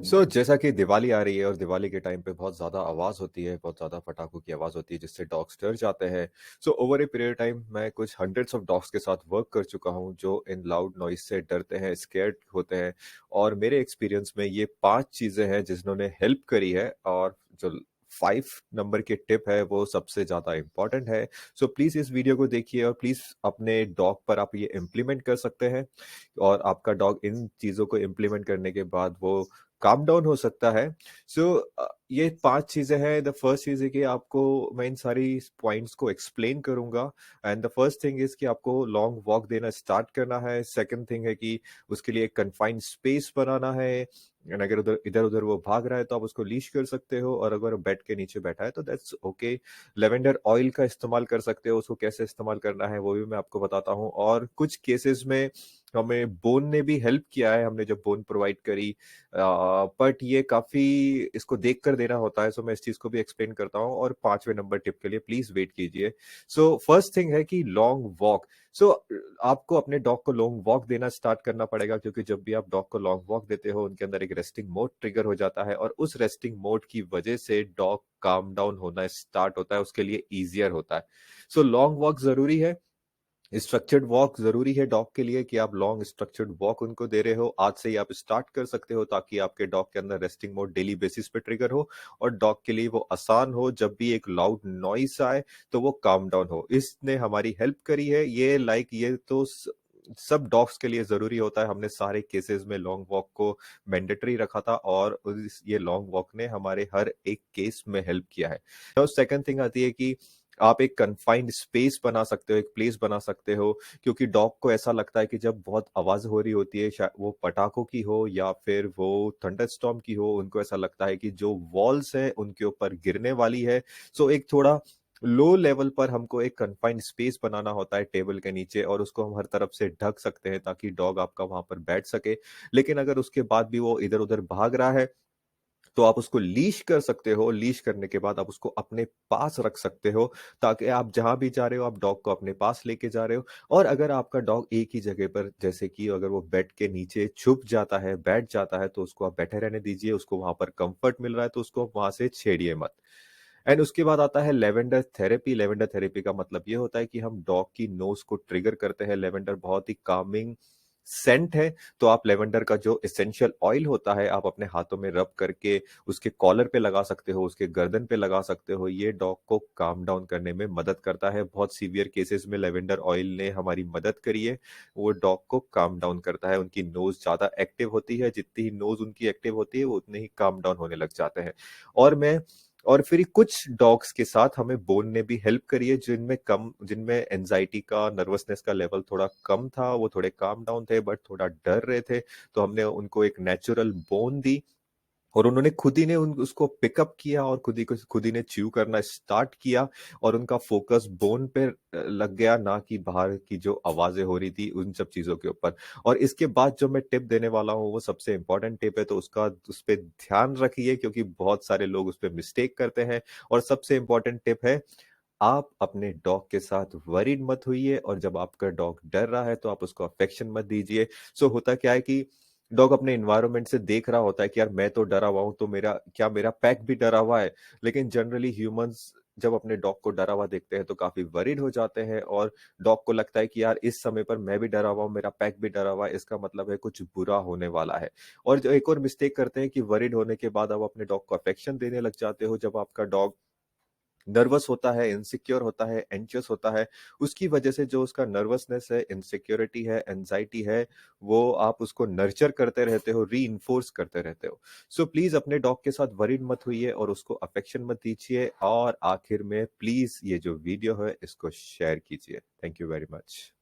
जैसा कि दिवाली आ रही है और दिवाली के टाइम पे बहुत ज़्यादा आवाज़ होती है, बहुत ज़्यादा पटाखों की आवाज़ होती है जिससे डॉग्स डर जाते हैं। ओवर ए पीरियड टाइम मैं कुछ हंड्रेड्स ऑफ डॉग्स के साथ वर्क कर चुका हूँ जो इन लाउड नॉइज़ से डरते हैं, स्कैर्ड होते हैं और मेरे एक्सपीरियंस में ये 5 चीज़ें हैं जिन्होंने हेल्प करी है और जो 5 नंबर की टिप है वो सबसे ज़्यादा इम्पोर्टेंट है। प्लीज़ इस वीडियो को देखिए और प्लीज़ अपने डॉग पर आप ये इम्प्लीमेंट कर सकते हैं और आपका डॉग इन चीज़ों को इम्प्लीमेंट करने के बाद वो काम डाउन हो सकता है। ये 5 चीज़ें हैं। द फर्स्ट चीज़ है कि आपको मैं इन सारी पॉइंट्स को एक्सप्लेन करूँगा and the first thing is कि आपको लॉन्ग वॉक देना स्टार्ट करना है। सेकंड थिंग है कि उसके लिए एक कन्फाइन्ड स्पेस बनाना है एंड अगर इधर-उधर वो भाग रहा है तो आप उसको लीश कर सकते हो और अगर बेड के नीचे बैठा है तो दैट्स ओके। लेवेंडर ऑयल का इस्तेमाल कर सकते हो, उसको कैसे इस्तेमाल करना है वो भी मैं आपको बताता हूँ और कुछ केसेस में हमें बोन ने भी हेल्प किया है, हमने जब बोन प्रोवाइड करी बट ये काफ़ी इसको देख कर देना होता है, मैं इस चीज़ को भी एक्सप्लेन करता हूँ और 5वें नंबर टिप के लिए प्लीज़ वेट कीजिए। फर्स्ट थिंग है कि लॉन्ग वॉक। सो आपको अपने डॉग को लॉन्ग वॉक देना स्टार्ट करना पड़ेगा क्योंकि जब भी आप डॉग को लॉन्ग वॉक देते हो, उनके अंदर एक रेस्टिंग मोड ट्रिगर हो जाता है और उस रेस्टिंग मोड की वजह से डॉग काम डाउन होना स्टार्ट होता है, उसके लिए ईज़ियर होता है। लॉन्ग वॉक ज़रूरी है। स्ट्रक्चर्ड वॉक ज़रूरी है डॉग के लिए कि आप लॉन्ग स्ट्रक्चर्ड वॉक उनको दे रहे हो। आज से ही आप स्टार्ट कर सकते हो ताकि आपके डॉग के अंदर रेस्टिंग मोड डेली बेसिस पे ट्रिगर हो और डॉग के लिए वो आसान हो, जब भी एक लाउड नॉइस आए तो वो काम डाउन हो। इसने हमारी हेल्प करी है। ये तो सब डॉग्स के लिए ज़रूरी होता है। हमने सारे केसेस में लॉन्ग वॉक को मैंडेटरी रखा था और ये लॉन्ग वॉक ने हमारे हर एक केस में हेल्प किया है। तो सेकंड थिंग आती है कि आप एक कन्फाइंड स्पेस बना सकते हो, एक प्लेस बना सकते हो क्योंकि डॉग को ऐसा लगता है कि जब बहुत आवाज़ हो रही होती है, शायद वो पटाखों की हो या फिर वो थंडरस्टॉर्म की हो, उनको ऐसा लगता है कि जो वॉल्स हैं उनके ऊपर गिरने वाली है। एक थोड़ा लो लेवल पर हमको एक कन्फाइंड स्पेस बनाना होता है टेबल के नीचे और उसको हम हर तरफ से ढक सकते हैं ताकि डॉग आपका वहां पर बैठ सके। लेकिन अगर उसके बाद भी वो इधर-उधर भाग रहा है तो आप उसको लीश कर सकते हो। लीश करने के बाद आप उसको अपने पास रख सकते हो ताकि आप जहां भी जा रहे हो आप डॉग को अपने पास लेके जा रहे हो। और अगर आपका डॉग एक ही जगह पर, जैसे कि अगर वो बेड के नीचे छुप जाता है, बैठ जाता है, तो उसको आप बैठे रहने दीजिए। उसको वहां पर कंफर्ट मिल रहा है तो उसको वहां से छेड़िए मत। एंड उसके बाद आता है लेवेंडर थेरेपी। लेवेंडर थेरेपी का मतलब ये होता है कि हम डॉग की नोज को ट्रिगर करते हैं। लेवेंडर बहुत ही कामिंग सेंट है, तो आप लेवेंडर का जो एसेंशियल ऑयल होता है आप अपने हाथों में रब करके उसके कॉलर पे लगा सकते हो, उसके गर्दन पे लगा सकते हो। ये डॉग को काम डाउन करने में मदद करता है। बहुत सीवियर केसेस में लेवेंडर ऑयल ने हमारी मदद करी है। वो डॉग को काम डाउन करता है। उनकी नोज ज्यादा एक्टिव होती है, जितनी ही नोज उनकी एक्टिव होती है वो उतने ही काम डाउन होने लग जाते हैं। और मैं और फिर कुछ डॉग्स के साथ हमें बोन ने भी हेल्प करी है जिनमें एंजाइटी का, नर्वसनेस का लेवल थोड़ा कम था, वो थोड़े काम डाउन थे बट थोड़ा डर रहे थे, तो हमने उनको एक नेचुरल बोन दी और उन्होंने खुद ही ने उसको पिकअप किया और खुद ही ने च्यू करना स्टार्ट किया और उनका फोकस बोन पे लग गया, ना कि बाहर की जो आवाजें हो रही थी उन सब चीजों के ऊपर। और इसके बाद जो मैं टिप देने वाला हूँ वो सबसे इंपॉर्टेंट टिप है, तो उस पर ध्यान रखिए क्योंकि बहुत सारे लोग उस पर मिस्टेक करते हैं। और सबसे इंपॉर्टेंट टिप है, आप अपने डॉग के साथ वरीड मत होइए और जब आपका डॉग डर रहा है तो आप उसको अफेक्शन मत दीजिए। होता क्या है कि डॉग अपने एनवायरनमेंट से देख रहा होता है कि यार मैं तो डरा हुआ हूं, तो मेरा पैक भी डरा हुआ है। लेकिन जनरली ह्यूमंस जब अपने डॉग को डरा हुआ देखते हैं तो काफी वरीड हो जाते हैं और डॉग को लगता है कि यार इस समय पर मैं भी डरा हुआ हूं, मेरा पैक भी डरा हुआ है, इसका मतलब है कुछ बुरा होने वाला है। और जो एक और मिस्टेक करते हैं कि वरीड होने के बाद आप अपने डॉग को अफेक्शन देने लग जाते हो। जब आपका डॉग नर्वस होता है, इनसिक्योर होता है, एंशियस होता है, उसकी वजह से जो उसका नर्वसनेस है, इनसिक्योरिटी है, एंजाइटी है, वो आप उसको नर्चर करते रहते हो, रीइंफोर्स करते रहते हो। प्लीज अपने डॉग के साथ वरीड मत होइए और उसको अफेक्शन मत दीजिए। और आखिर में प्लीज ये जो वीडियो है इसको शेयर कीजिए। Thank you very much.